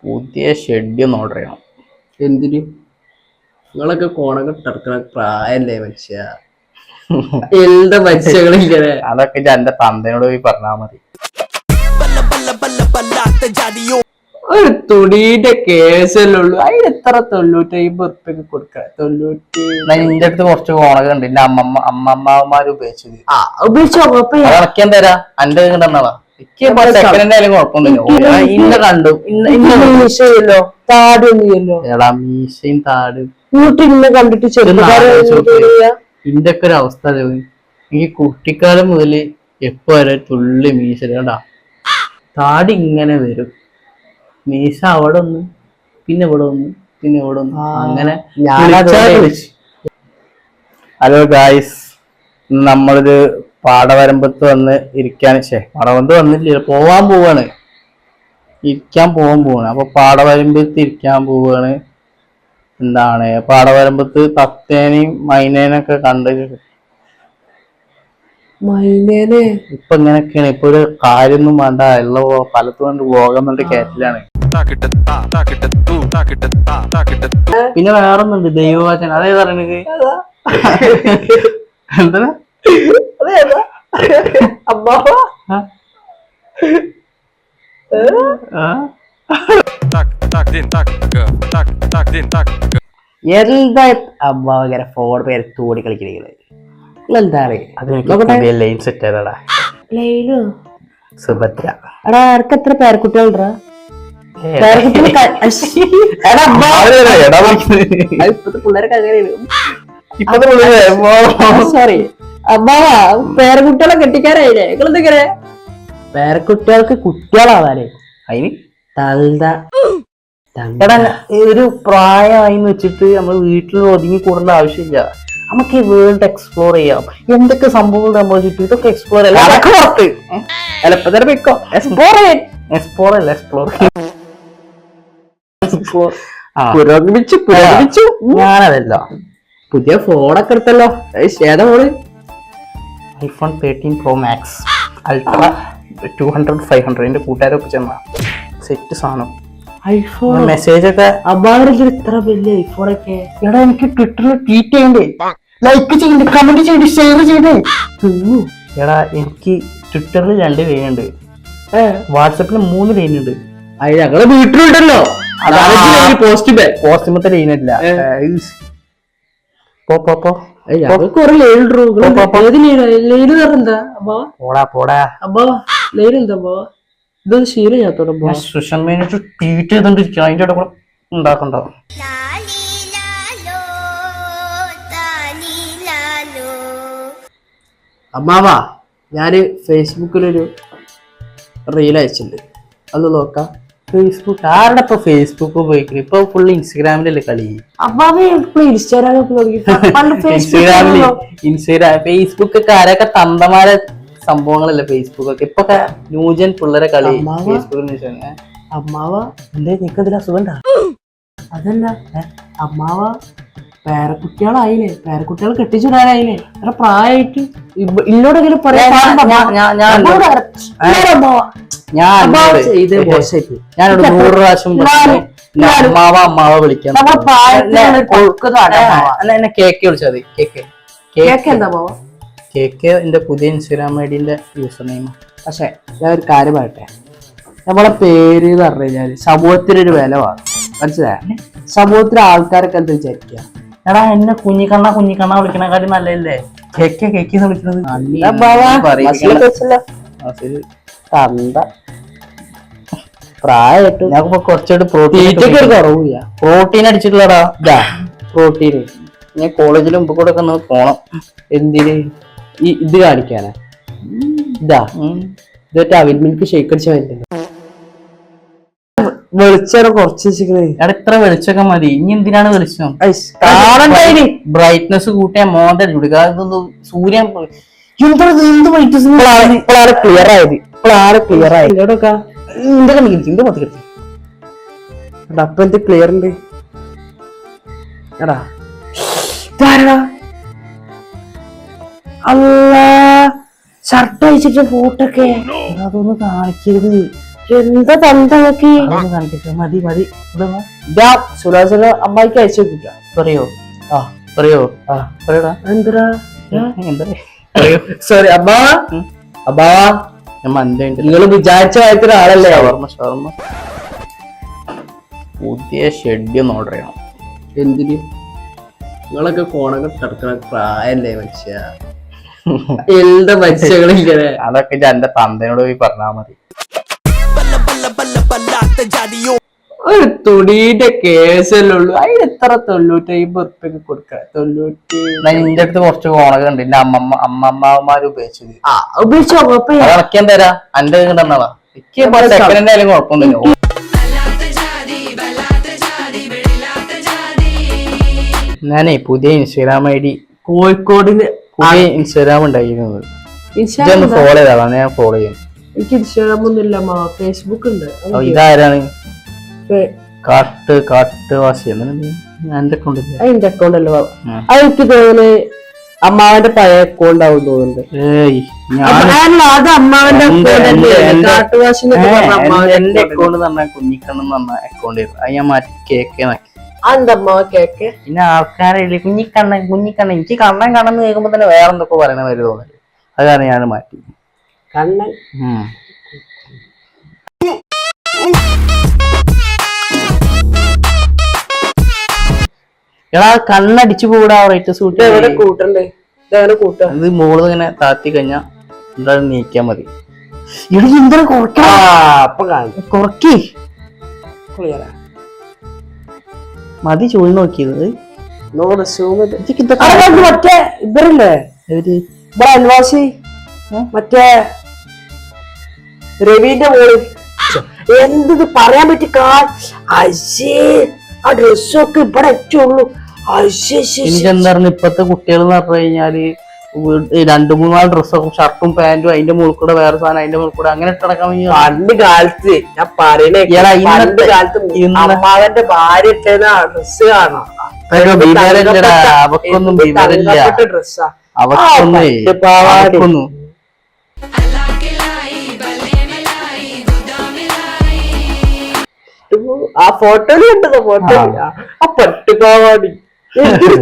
പുതിയ ഷെഡ് ഒന്ന് ഓർഡർ ചെയ്യണം. എന്തിന്? നിങ്ങളൊക്കെ കോണൊക്കെ ടർക്കണ പ്രായല്ലേ മനുഷ്യ. എന്താ മനുഷ്യങ്ങളിങ്ങനെ? അതൊക്കെ എന്റെ തന്തനോട് പോയി പറഞ്ഞാൽ മതി. ഒരു തുണീന്റെ കേസല്ലേ ഉള്ളൂ, അതിന് എത്ര 95 കൊടുക്ക? 90. നിന്റെ അടുത്ത് കുറച്ച് കോണൊക്കെ ഉണ്ട്, എന്റെ അമ്മമാര് ഉപയോഗിച്ചത്. ഉപയോഗിച്ചോ? ഇറക്കിയാൻ തരാ, എന്റെ തന്നാളാ. സെക്കൻഡായാലും കുഴപ്പമൊന്നുമില്ല. ഇന്ന കണ്ടു മീശയല്ലോ താടൊന്നുമില്ലല്ലോ. എടാ മീശയും താട് ഇന്ന് കണ്ടിട്ട് ഇന്റെ ഒക്കെ ഒരു അവസ്ഥ. ഈ കുട്ടിക്കാലം മുതല് എപ്പോ വരെ തുള്ളി മീശ കേട്ടാ, താടി ഇങ്ങനെ വരും. മീശ അവിടെ ഒന്ന്, പിന്നെ ഇവിടെ ഒന്ന്, പിന്നെ ഇവിടെ ഒന്ന്, അങ്ങനെ. ഹലോ ഗായ്സ്, നമ്മളൊരു പാടവരമ്പത്ത് വന്ന് ഇരിക്കാൻ, പാടവരമ്പത്ത് വന്നില്ല, പോവാൻ പോവാണ്, ഇരിക്കാൻ പോവാണ്. അപ്പൊ പാടവരമ്പത്ത് ഇരിക്കാൻ പോവാണ്. എന്താണ് പാടവരമ്പത്ത് തത്തേനെയും മൈനേനൊക്കെ കണ്ട് ഇപ്പൊ ഇങ്ങനെയൊക്കെയാണ്. ഇപ്പൊ ഒരു കാര്യൊന്നും വേണ്ട, ഉള്ള പലത്തും കൊണ്ട് പോകാന്നുണ്ട് കേറ്റിലാണ്. പിന്നെ വേറൊന്നുണ്ട്, ദൈവവചനം. അതേ പറയണത് എന്താ എന്താ അമ്മാവങ്ങനെ ഫോൺ പേര് തോടി കളിക്കണേ? എന്താ ലൈൻ സെറ്റ് ചെയ്തടാ. സുഭദ്ര. എടാ ആർക്ക് എത്ര പേരക്കുട്ടികളുണ്ടാ? ഇപ്പത്തെ പിള്ളേരൊക്കെ അങ്ങനെയാണ്. സോറി അമ്മാവാ, പേരക്കുട്ടികളെ കെട്ടിക്കാരായില്ലേ നിങ്ങളെന്തൊക്കെ? പേരക്കുട്ടികൾക്ക് കുട്ടികളാവാനേ അതിന് എടാ ഒരു പ്രായമായിന്ന് വെച്ചിട്ട് നമ്മൾ വീട്ടിൽ ഒതുങ്ങി കൂടേണ്ട ആവശ്യമില്ല. നമുക്ക് ഈ വേൾഡ് എക്സ്പ്ലോർ ചെയ്യാം. എന്തൊക്കെ സംഭവങ്ങൾ നമ്മൾ ചുറ്റും, ഇതൊക്കെ എക്സ്പ്ലോർ പുരോഗമിച്ചു. ഞാനതല്ല, പുതിയ ഫോണൊക്കെ എടുത്തല്ലോ. ഏതാ phone? iPhone 13 Pro Max Ultra 200-500 കൂട്ടുകാരൊക്കെ ചെന്ന സെറ്റ് സാധനം. ഐഫോൺ മെസ്സേജ് ഒക്കെ അബാറിൽ ഇത്ര വലിയ ഐഫോണൊക്കെ. എടാ എനിക്ക് ട്വിറ്ററിൽ ട്വീറ്റ് ചെയ്യണ്ടേ, ലൈക്ക് ചെയ്യണ്ടേ, കമന്റ് ചെയ്യണ്ടേ, ഷെയർ ചെയ്യണ്ടേ. എടാ എനിക്ക് ട്വിറ്ററിൽ 2 ലൈൻ ഉണ്ട്, വാട്സപ്പിൽ 3 ലൈൻ ഉണ്ട്. അത് ഞങ്ങളെ വീട്ടിലുണ്ടല്ലോ. പോസ്റ്റുമത്തെ ലൈൻ ഇല്ല. ഇതൊന്നും ശീലത്തോടെ സോഷ്യൽ മീഡിയ ട്വീറ്റ് ചെയ്തോണ്ടിരിക്കണം, അതിന്റെ ഇടയിൽ കൂടെ ഉണ്ടാക്കണ്ടോ. അമ്മാവാ, ഞാന് ഫേസ്ബുക്കിലൊരു റീൽ അയച്ചിട്ടുണ്ട്, അത് നോക്കാം. ഫേസ്ബുക്ക് ആരുടെ ഇപ്പൊ ഫേസ്ബുക്ക് ഉപയോഗിക്കുന്നത്? ഇപ്പൊ ഫുള്ള് ഇൻസ്റ്റാഗ്രാമിലല്ലേ കളി. ഫേസ്ബുക്ക് ഒക്കെ ആരൊക്കെ തന്തമാരെ സംഭവങ്ങളല്ലേ ഫേസ്ബുക്ക് ഒക്കെ. ഇപ്പൊ ന്യൂജൻ പിള്ളേരെ കളി ഫേസ്ബുക്ക്. അമ്മാവ എന്തേ നിക്കതിൽ അസുഖണ്ട? അതല്ല അമ്മാവ പേരക്കുട്ടികളായില്ലേ, പേരക്കുട്ടികൾ കെട്ടിച്ചിടാനായില്ലേ, എത്ര പ്രായമായിട്ട് ഇന്നോടെങ്കിലും പറയാൻ. ഞാനോട് 100 പ്രാവശ്യം അമ്മാവ വിളിക്കാം. എന്നെ കേക്ക് വിളിച്ചാൽ മതി. കേക്ക് എന്റെ പുതിയ ഇൻസ്റ്റാഗ്രാം ഐഡിന്റെ യൂസർ നെയിം. പക്ഷെ ഞാൻ ഒരു കാര്യം പറയട്ടെ, നമ്മളെ പേര് എന്ന് പറഞ്ഞു കഴിഞ്ഞാല് സമൂഹത്തിനൊരു വില വേണം, മനസ്സിലായ? സമൂഹത്തിലെ ആൾക്കാരൊക്കെ എന്താ വിചാരിക്കുക? എടാ എന്നെ കുഞ്ഞിക്കണ്ണ വിളിക്കണേക്കാളും നല്ലല്ലേ കേക്ക് വിളിക്കുന്നത്. പ്രായമായിട്ട് ഞാൻ കുറച്ചായിട്ട് പ്രോട്ടീൻ അടിച്ചിട്ടുള്ളടാ. പ്രോട്ടീന് ഞാൻ കോളേജിൽ മുമ്പ് കൂടെ ഒക്കെ ഒന്ന് പോണം. എന്തിന്? ഇത് കാണിക്കാനാ? ഇതൊക്കെ അവിൽ മിൽക്ക് ഷേക്ക് അടിച്ചാൽ പറ്റില്ല. വെളിച്ചം കുറച്ച് ഇത്ര വെളിച്ചൊക്കെ മതി. ഇനി എന്തിനാണ് വെളിച്ചം? ബ്രൈറ്റ്നസ് കൂട്ടിയാ മോന്തൽ ചുടുക. ഇതൊന്നും സൂര്യൻ ക്ലിയർ ആയത് എവിടെയൊക്കെ അപ്പൊ എന്ത് ക്ലിയർ ഉണ്ട്? എടാ അല്ല ഷർട്ട് അയച്ചിട്ട് ഫോട്ടോക്കെ അതൊന്ന് കാണിക്കരുത്. എന്താ തന്തക്ക് മതി മതി ഇതാ സുരാസിന് അമ്മായിക്ക് അയച്ചു നോക്കിട്ടാ. പറയോ ആ പറയോ ആ പറയടാ എന്താ എന്താ പറയോ. സോറി അമ്മാ അമ്മാ, ഞാൻ മന്ദുണ്ട്. നിങ്ങൾ വിചാരിച്ച കാര്യത്തിൽ ആളല്ലേ. ഷവർമ്മ പുതിയ ഷെഡ് ഒന്ന് ഓർഡർ ചെയ്യണം. എന്തിന്? നിങ്ങളൊക്കെ കോണൊക്കെ കിടക്കണ പ്രായല്ലേ മനുഷ്യ. എന്താ മനുഷ്യകളിങ്ങനെ. അതൊക്കെ എന്റെ തന്തനോട് പോയി പറഞ്ഞാൽ മതി. ഒരു തുണീന്റെ കേസല്ലേ ഉള്ളൂ, അതിന് എത്ര 95 കൊടുക്ക. 90 നിന്റെ അടുത്ത് കുറച്ച് കോണൊക്കെ ഉണ്ട്. എന്റെ അമ്മമാര് ഉപയോഗിച്ചത് ഉപയോഗിച്ചോ. ഇറക്കാൻ തരാ. എന്റെ തന്നതാ. എനിക്ക് സെക്കൻഡ് ആയാലും കുഴപ്പമൊന്നുമില്ല. ഞാനേ പുതിയ ഇൻസ്റ്റാഗ്രാം ID കോഴിക്കോടിന് പുതിയ ഇൻസ്റ്റാഗ്രാം ഉണ്ടായിരുന്നത്. ഇതൊന്ന് ഫോളോ ചെയ്താണ് ഞാൻ ഫോളോ ചെയ്യുന്നത്. എനിക്ക് ഇൻസ്റ്റാഗ്രാം ഒന്നുമില്ല, ഫേസ്ബുക്ക് ഉണ്ട്. ഇതാരാണ്? കാട്ട് വാസി എന്റെ അക്കൗണ്ട്. അതിന്റെ അക്കൗണ്ട് അല്ലേ അത്? എനിക്ക് തോന്നുന്നു അമ്മാവന്റെ പഴയ അക്കൗണ്ട് ആവും തോന്നുന്നുണ്ട്. അത് അമ്മാവന്റെ എന്റെ അക്കൗണ്ട് പറഞ്ഞ കുഞ്ഞിക്കണ്ണെന്ന് പറഞ്ഞ അക്കൗണ്ട് അത് ഞാൻ മാറ്റി കേക്ക് നാക്കി. അന്തമ്മാവ കേക്ക്. പിന്നെ ആൾക്കാരെ കുഞ്ഞിക്കണ്ണൻ എനിക്ക് കണ്ണെന്ന് കേൾക്കുമ്പോ തന്നെ വേറെ എന്തൊക്കെ പറയണ വരും തോന്നുന്നു. അത് കാരണം ഞാൻ മാറ്റി. കണ്ണൻ എടാ കണ്ണടിച്ചു പോടാ. റേറ്റ് സൂട്ട് കൂട്ടണ്ടേ? ഇത് മോള് ഇങ്ങനെ താത്തി കഴിഞ്ഞാ എന്തായാലും നീക്കാൻ മതി. ഇവിടെ എന്താ കുറക്കി മതി ചൂട് നോക്കിയത്. മറ്റേ ഇവരല്ലേ അൽവാസി, മറ്റേ രവിന്റെ മോള്. എന്ത് പറയാൻ പറ്റി? ആ ഡ്രസ്സൊക്കെ ഇവിടെ ഉള്ളൂ. എനിക്കെന്തായിരുന്നു ഇപ്പത്തെ കുട്ടികൾ എന്ന് പറഞ്ഞു കഴിഞ്ഞാല് 2-3 ഡ്രസ്സൊക്കെ ഷർട്ടും പാന്റും അതിന്റെ മുകളിൽ കൂടെ വേറെ സാധനം അതിന്റെ മുകളിൽ കൂടെ അങ്ങനെ ഇട്ടടക്കാൻ പണ്ട് കാലത്ത് ഞാൻ പറയണേ, പണ്ട് കാലത്ത് അമ്മാവന്റെ ഭാര്യ ഇട്ടേന്ന ഡ്രസ്സ് കാണാം. അവക്കൊന്നും ഡ്രസ്സാ അവക്കൊന്നും ആ ഫോട്ടോയില് കണ്ടതോ? ഫോട്ടോ ആ പട്ടുപാവാടി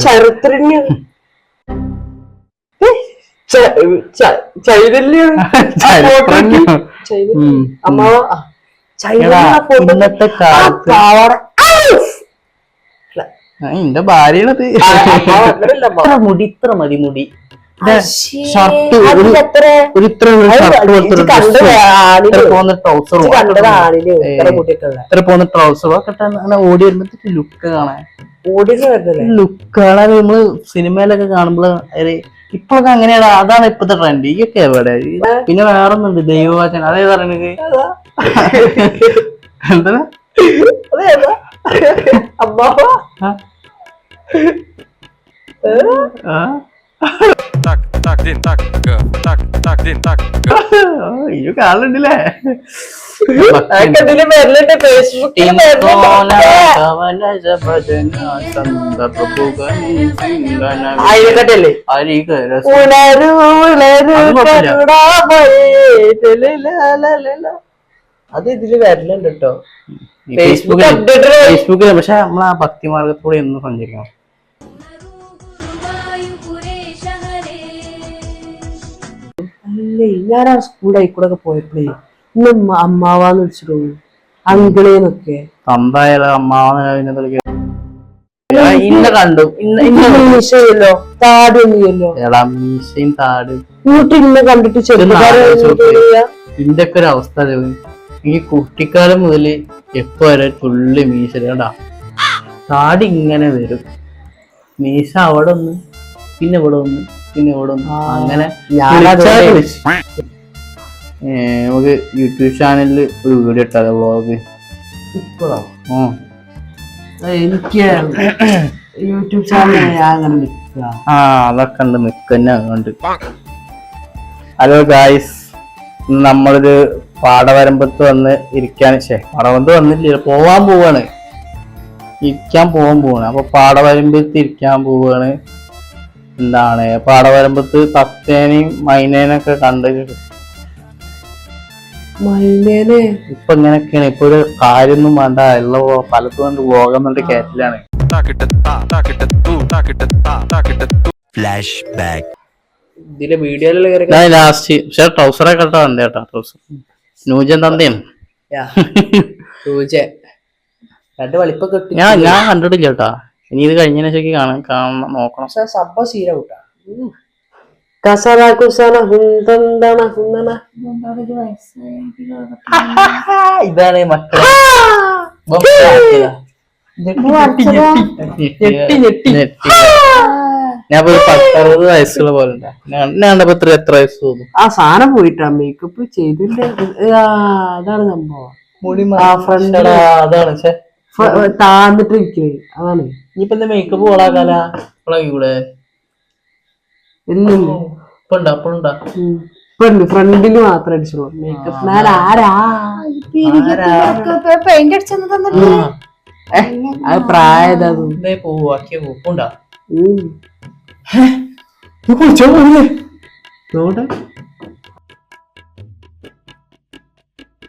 ചരിത്രന്യ ചൈതന്യം അമ്മാവ ഇന്നത്തെ കാലത്ത് എന്റെ ഭാര്യയാണത്. മുടി ഇത്ര മതി. മുടി ഷർട്ട് ഒരു ഇത്ര പോകുന്ന ട്രൗസറോ ഒക്കെ അങ്ങനെ ഓടി വരുമ്പോഴത്തേക്ക് ലുക്ക് കാണാൻ നമ്മള് സിനിമയിലൊക്കെ കാണുമ്പോൾ ഇപ്പൊക്കെ അങ്ങനെയാണ്. അതാണ് ഇപ്പത്തെ ട്രെൻഡ്. ഇതൊക്കെ എവിടെ? പിന്നെ വേറൊന്നുണ്ട് ദൈവവചനം. അതേ പറയണത് എന്താ ഇത് കാണുന്നുണ്ടല്ലേ? അത് ഇതില് വരലുണ്ട് കേട്ടോ ഫേസ്ബുക്കില്. പക്ഷെ നമ്മളാ ഭക്തിമാർഗത്തോടെ എന്നും സഞ്ചരിക്കണം. അല്ലേ ഞാൻ ആ സ്കൂളിൽ ആയിക്കൂടെ പോയപ്പോഴേ ഇന്ന് അമ്മാവാന്ന് വിളിച്ചിട്ടു അങ്കിളേന്നൊക്കെ. തന്തായാലും അമ്മാവെന്ന് കണ്ടു. മീശയല്ലോ താടി ഒന്നുമില്ലല്ലോ. എടാ മീശയും താട് ഇങ്ങോട്ട് ഇന്ന് കണ്ടിട്ട് ഇതിന്റെ ഒക്കെ ഒരു അവസ്ഥ. ഈ കുട്ടിക്കാലം മുതല് എപ്പോ വരെ തുള്ളി മീശ കേടാ. താടി ഇങ്ങനെ വരും. മീശ അവിടെ ഒന്ന്, പിന്നെ ഇവിടെ ഒന്ന്, പിന്നെ ഇവിടെ ഒന്ന്, അങ്ങനെ. നമുക്ക് യൂട്യൂബ് ചാനലില് ഒരു വീഡിയോ ഇട്ടാലോ? വ്ളോഗ്. എനിക്ക് യൂട്യൂബ് ചാനൽ അങ്ങനെ അതൊക്കെ ഉണ്ട്. നിക്കന്നെ അങ്ങോട്ട്. ഹലോ ഗായ്സ്, നമ്മളിത് പാടവരമ്പത്ത് വന്ന് ഇരിക്കാൻ പാടവരമ്പത്ത് വന്നില്ല, പോവാൻ പോവാണ്. ഇരിക്കാൻ പോവാണ്. അപ്പൊ പാടവരമ്പത്ത് ഇരിക്കാൻ പോവാണ്. എന്താണ് പാടവരമ്പത്ത് തത്തേനെയും മൈനേനൊക്കെ കണ്ട് മൈനേനെ ഇപ്പൊ ഇങ്ങനെയൊക്കെയാണ്. ഇപ്പൊ ഒരു കാര്യൊന്നും വേണ്ട, ഉള്ള പലതും കൊണ്ട് പോകാൻ വേണ്ടി കയറ്റിലാണ്. ഇതിലെ വീഡിയോയിലുള്ള ഞാൻ ലാസ്റ്റ് പക്ഷെ ട്രൗസറൊക്കെ ഇട്ടാ വന്നേ കേട്ടോ. ട്രൗസർ ന്യൂജൻ തന്തയാണ്. രണ്ട് വലിപ്പൊക്കെ ഇട്ട് ഞാൻ കണ്ടിട്ടില്ല കേട്ടാ. ഇനി ഇത് കഴിഞ്ഞതിന് ശേഷം കാണണം നോക്കണം. സബ്ബ സീര കൂട്ടാ കസറ കുസറ ഹുന്തന്തണ ഹുന്തണ. ഇതാണ് മക്കളെ ഞാൻ ഒരു 10-60 വയസ്സുള്ള പോലെ ഉണ്ടാ. ഞാൻ കണ്ടപ്പോ എത്ര വയസ്സ് തോന്നും. ആ സാധനം പോയിട്ടാ മേക്കപ്പ് ചെയ്തിട്ട്. അതാണ് സംഭവം. മുടി അതാണ് താന്നിട്ട് ഇരിക്കുന്നത് അതാണ്. ഇനിയിപ്പോ എന്താ മേക്കപ്പ് ഓളാക്കാല കൂടെ ഇല്ലല്ലോ ഇപ്പൊ ഫ്രണ്ടില് മാത്രം അടിച്ചുള്ളൂ മേക്കപ്പ്. ഞാൻ ആരാ പെയിന്റ് അടിച്ചെന്ന് തന്നിട്ട് അത് പ്രായത പോവാക്കിയ നോട്ടെ